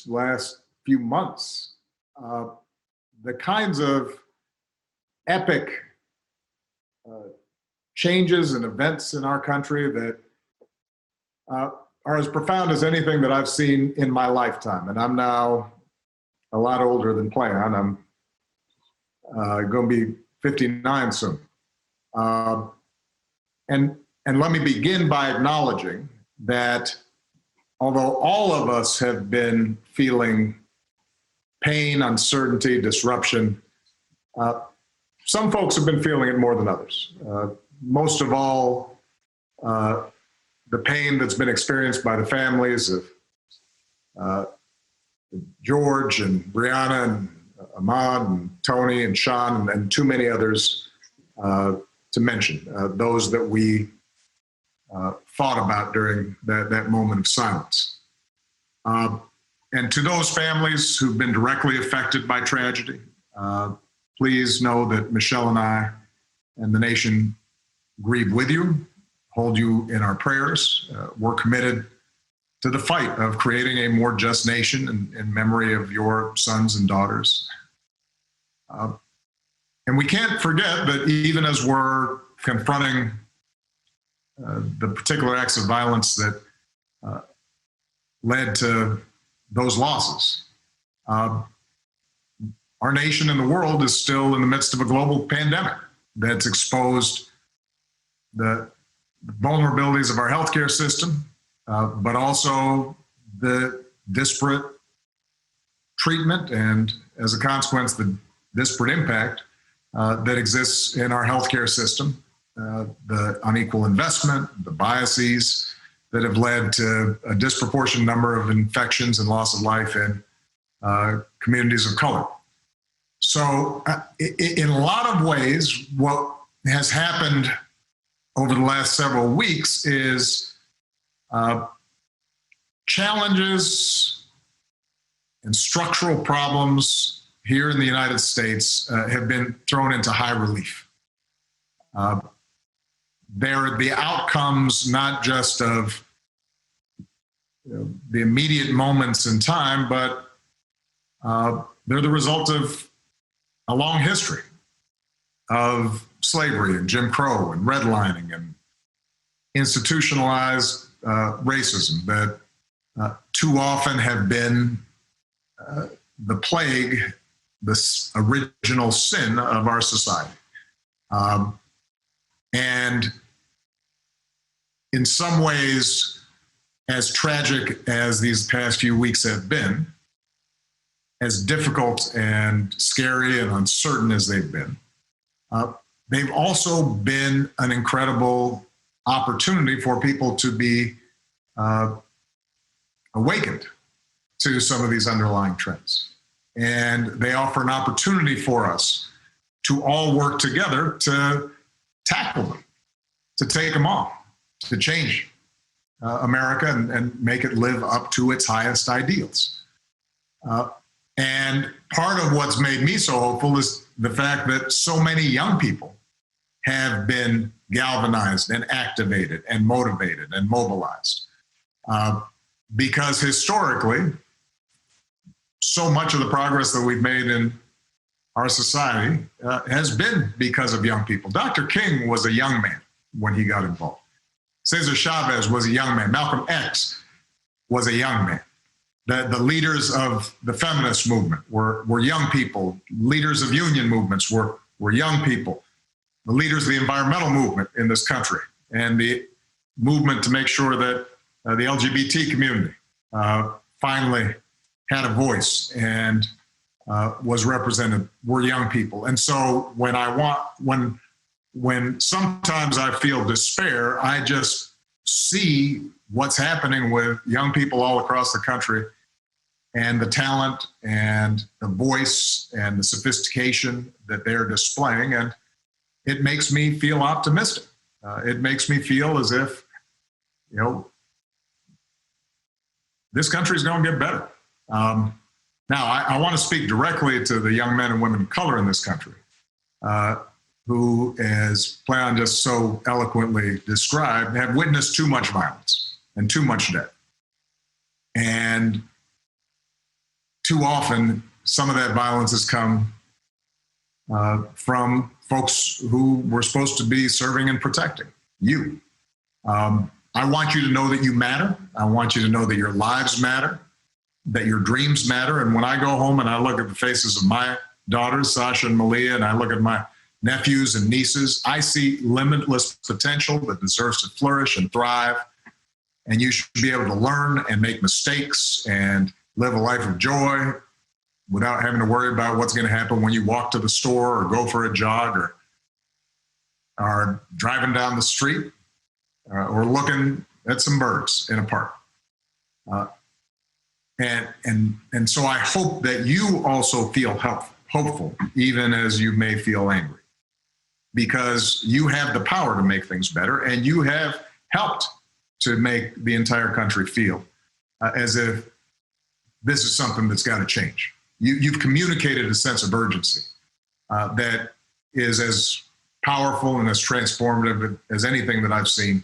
these last few months, the kinds of epic changes and events in our country that are as profound as anything that I've seen in my lifetime. And I'm now a lot older than planned. I'm going to be 59 soon. And let me begin by acknowledging that although all of us have been feeling pain, uncertainty, disruption, some folks have been feeling it more than others. Most of all, the pain that's been experienced by the families of George and Brianna and Ahmaud and Tony and Sean and too many others to mention, those that we thought about during that moment of silence. And to those families who've been directly affected by tragedy, please know that Michelle and I and the nation grieve with you, hold you in our prayers. We're committed to the fight of creating a more just nation in memory of your sons and daughters. And we can't forget that even as we're confronting the particular acts of violence that led to those losses, our nation and the world is still in the midst of a global pandemic that's exposed the vulnerabilities of our healthcare system, but also the disparate treatment and, as a consequence, the disparate impact that exists in our healthcare system, the unequal investment, the biases that have led to a disproportionate number of infections and loss of life in communities of color. So in a lot of ways, what has happened over the last several weeks is challenges and structural problems here in the United States have been thrown into high relief. They're the outcomes not just of the immediate moments in time, but they're the result of a long history of slavery and Jim Crow and redlining and institutionalized racism that too often have been the plague, this original sin of our society. And in some ways, as tragic as these past few weeks have been, as difficult and scary and uncertain as they've been, they've also been an incredible opportunity for people to be awakened to some of these underlying trends. And they offer an opportunity for us to all work together to tackle them, to take them on, to change America and make it live up to its highest ideals. And part of what's made me so hopeful is the fact that so many young people have been galvanized and activated and motivated and mobilized. Because historically, so much of the progress that we've made in our society has been because of young people. Dr. King was a young man when he got involved. Cesar Chavez was a young man. Malcolm X was a young man. The leaders of the feminist movement were young people. Leaders of union movements were young people. The leaders of the environmental movement in this country and the movement to make sure that the LGBT community finally had a voice and was represented were young people. And so when sometimes I feel despair, I just see what's happening with young people all across the country and the talent and the voice and the sophistication that they're displaying. And it makes me feel optimistic. It makes me feel as if, this country is going to get better. Now, I want to speak directly to the young men and women of color in this country who, as Playon just so eloquently described, have witnessed too much violence and too much death. And too often, some of that violence has come from folks who were supposed to be serving and protecting you. I want you to know that you matter. I want you to know that your lives matter, that your dreams matter. And when I go home and I look at the faces of my daughters, Sasha and Malia, and I look at my nephews and nieces, I see limitless potential that deserves to flourish and thrive. And you should be able to learn and make mistakes and live a life of joy without having to worry about what's going to happen when you walk to the store or go for a jog or are driving down the street or looking at some birds in a park. And so I hope that you also feel hopeful, even as you may feel angry, because you have the power to make things better, and you have helped to make the entire country feel as if this is something that's got to change. You've communicated a sense of urgency that is as powerful and as transformative as anything that I've seen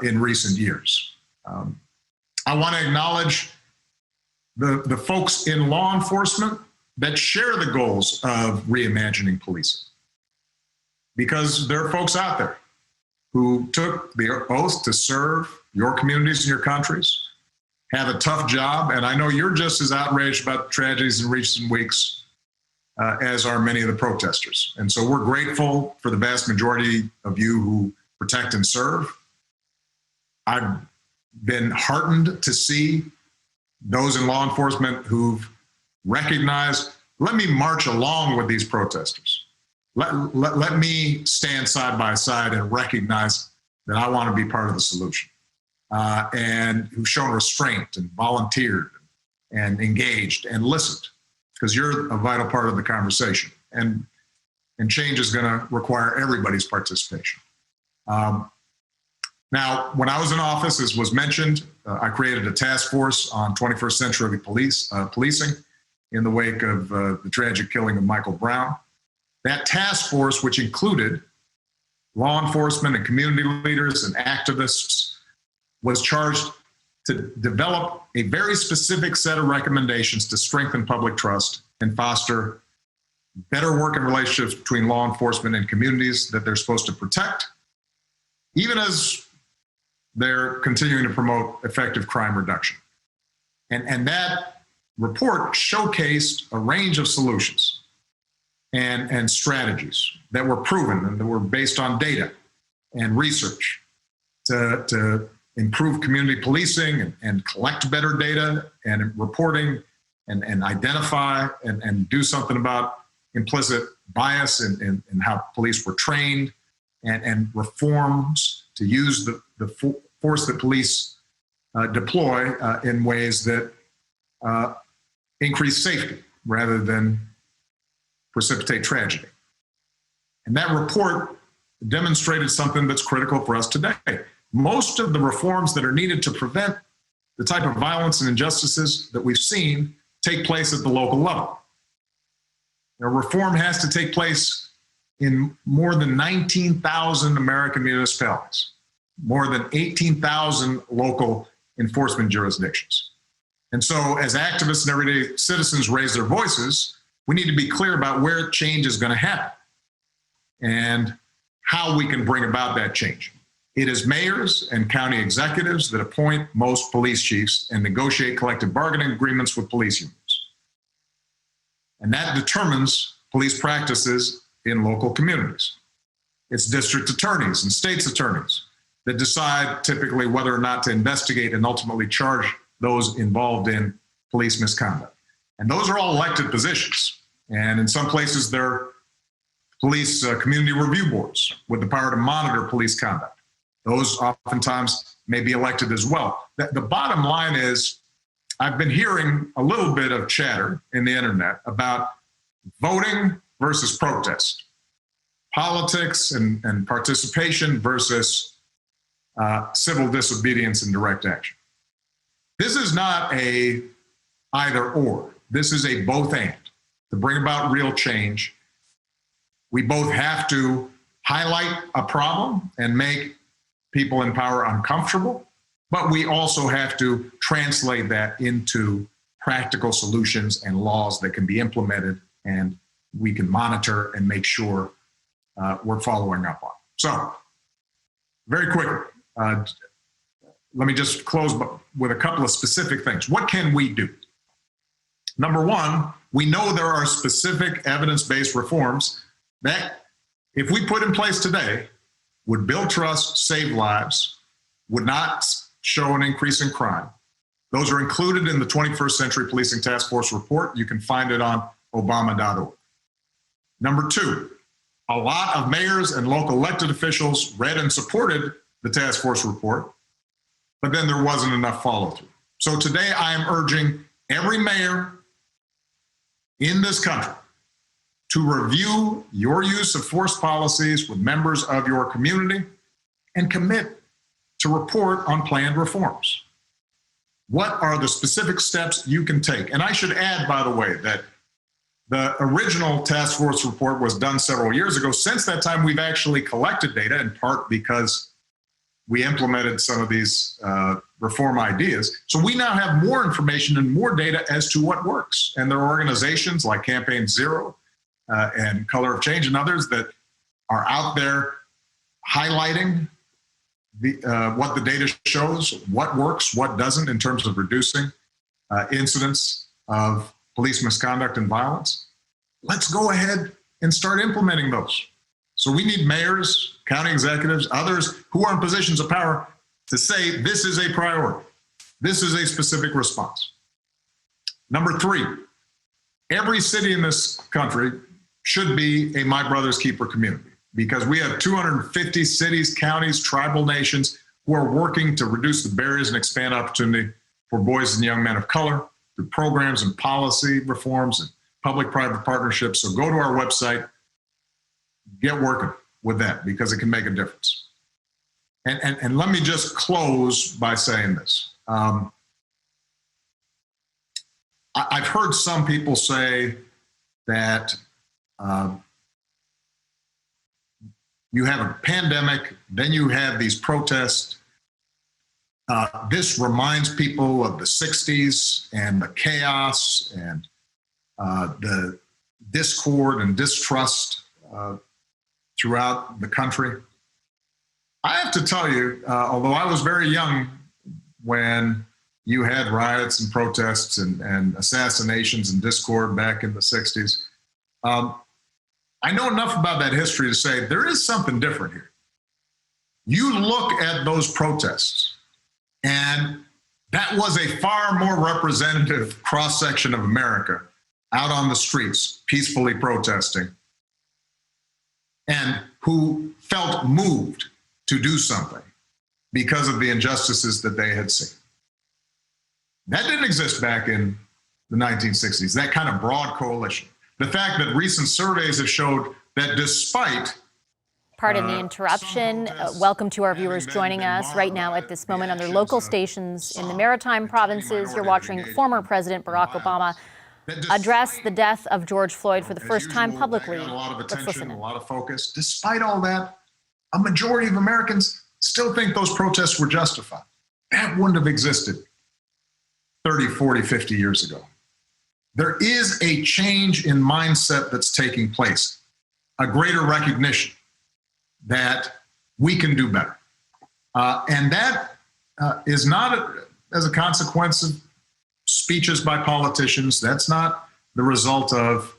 in recent years. I want to acknowledge the folks in law enforcement that share the goals of reimagining policing, because there are folks out there who took the oath to serve your communities and your countries, have a tough job, and I know you're just as outraged about the tragedies in recent weeks as are many of the protesters. And so we're grateful for the vast majority of you who protect and serve. I've been heartened to see those in law enforcement who've recognized, let me march along with these protesters. Let me stand side by side and recognize that I want to be part of the solution. And who've shown restraint and volunteered and engaged and listened, because you're a vital part of the conversation. And change is going to require everybody's participation. Now, when I was in office, as was mentioned, I created a task force on 21st century policing in the wake of the tragic killing of Michael Brown. That task force, which included law enforcement and community leaders and activists, was charged to develop a very specific set of recommendations to strengthen public trust and foster better working relationships between law enforcement and communities that they're supposed to protect, even as they're continuing to promote effective crime reduction. And that report showcased a range of solutions and strategies that were proven and that were based on data and research to improve community policing and collect better data and reporting and identify and do something about implicit bias in how police were trained and reforms to use the force that police deploy in ways that increase safety rather than precipitate tragedy. And that report demonstrated something that's critical for us today. Most of the reforms that are needed to prevent the type of violence and injustices that we've seen take place at the local level. Now, reform has to take place in more than 19,000 American municipalities, more than 18,000 local enforcement jurisdictions. And so as activists and everyday citizens raise their voices, we need to be clear about where change is going to happen and how we can bring about that change. It is mayors and county executives that appoint most police chiefs and negotiate collective bargaining agreements with police unions. And that determines police practices in local communities. It's district attorneys and state's attorneys that decide typically whether or not to investigate and ultimately charge those involved in police misconduct. And those are all elected positions. And in some places, they're police community review boards with the power to monitor police conduct. Those oftentimes may be elected as well. The bottom line is, I've been hearing a little bit of chatter in the internet about voting versus protest, politics and participation versus civil disobedience and direct action. This is not a either or. This is a both and. To bring about real change, we both have to highlight a problem and make people in power uncomfortable, but we also have to translate that into practical solutions and laws that can be implemented and we can monitor and make sure we're following up on. So, very quickly, let me just close with a couple of specific things. What can we do? Number one, we know there are specific evidence-based reforms that, if we put in place today, would build trust, save lives, would not show an increase in crime. Those are included in the 21st Century Policing Task Force report. You can find it on obama.org. Number two, a lot of mayors and local elected officials read and supported the task force report, but then there wasn't enough follow-through. So today I am urging every mayor in this country to review your use of force policies with members of your community and commit to report on planned reforms. What are the specific steps you can take? And I should add, by the way, that the original task force report was done several years ago. Since that time, we've actually collected data, in part because we implemented some of these reform ideas. So we now have more information and more data as to what works. And there are organizations like Campaign Zero and Color of Change and others that are out there highlighting what the data shows, what works, what doesn't in terms of reducing incidents of police misconduct and violence. Let's go ahead and start implementing those. So we need mayors, county executives, others who are in positions of power to say this is a priority. This is a specific response. Number three, every city in this country should be a My Brother's Keeper community, because we have 250 cities, counties, tribal nations who are working to reduce the barriers and expand opportunity for boys and young men of color through programs and policy reforms and public-private partnerships. So go to our website, get working with that, because it can make a difference. And let me just close by saying this. I've heard some people say that you have a pandemic, then you have these protests. This reminds people of the 60s and the chaos and the discord and distrust throughout the country. I have to tell you, although I was very young when you had riots and protests and assassinations and discord back in the 60s, I know enough about that history to say there is something different here. You look at those protests, and that was a far more representative cross-section of America out on the streets, peacefully protesting, and who felt moved to do something because of the injustices that they had seen. That didn't exist back in the 1960s, that kind of broad coalition. The fact that recent surveys have showed that despite Pardon the interruption. Welcome to our viewers joining us right now at this moment on their local stations in the maritime provinces. You're watching former President Barack Obama address the death of George Floyd for the first time publicly. A lot of attention, a lot of focus. Despite all that, a majority of Americans still think those protests were justified. That wouldn't have existed 30, 40, 50 years ago. There is a change in mindset that's taking place, a greater recognition that we can do better. And that is not as a consequence of speeches by politicians. That's not the result of,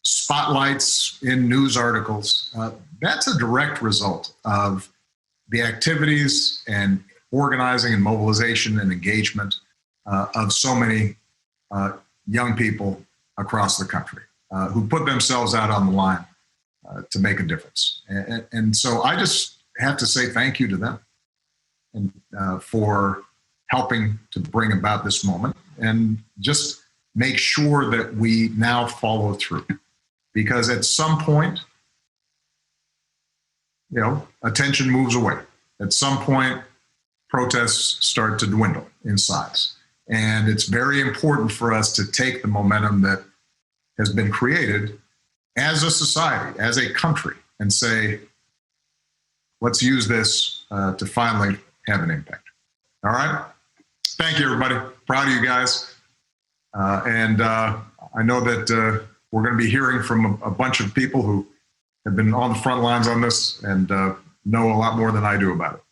spotlights in news articles. That's a direct result of the activities and organizing and mobilization and engagement of so many young people across the country who put themselves out on the line to make a difference. And so I just have to say thank you to them and for helping to bring about this moment, and just make sure that we now follow through. Because at some point, attention moves away. At some point, protests start to dwindle in size. And it's very important for us to take the momentum that has been created as a society, as a country, and say, let's use this to finally have an impact. All right? Thank you, everybody. Proud of you guys. And I know that we're going to be hearing from a bunch of people who have been on the front lines on this and know a lot more than I do about it.